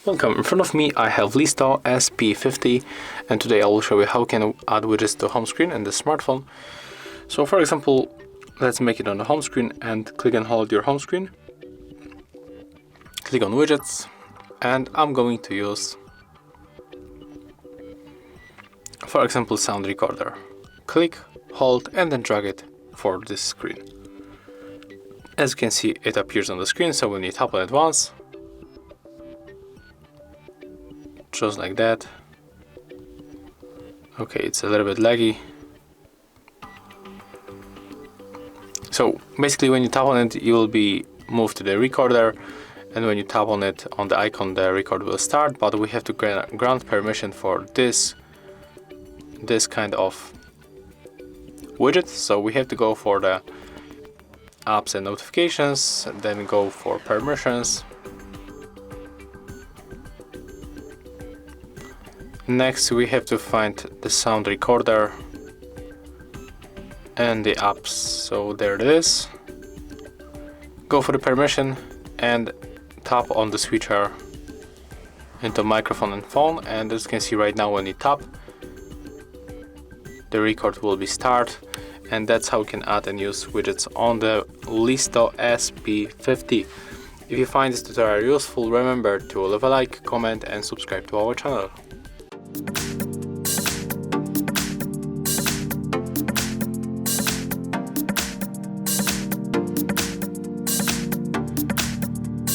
Welcome, in front of me I have Listo SP50 and today I will show you how you can add widgets to home screen in the smartphone. So for example, let's make it on the home screen and click and hold your home screen. Click on widgets and I'm going to use, for example, sound recorder. Click, hold and then drag it for this screen. As you can see, it appears on the screen, so when you tap on it once, just like that. Okay, it's a little bit laggy. So basically when you tap on it, you will be moved to the recorder, and when you tap on it, on the icon, the record will start, but we have to grant permission for this kind of widget. So we have to go for the apps and notifications, then go for permissions. Next we have to find the sound recorder and the apps, so there it is. Go for the permission and tap on the switcher into microphone and phone, and as you can see right now, when you tap, the record will be start, and that's how you can add and use widgets on the Listo SP50. If you find this tutorial useful, remember to leave a like, comment and subscribe to our channel.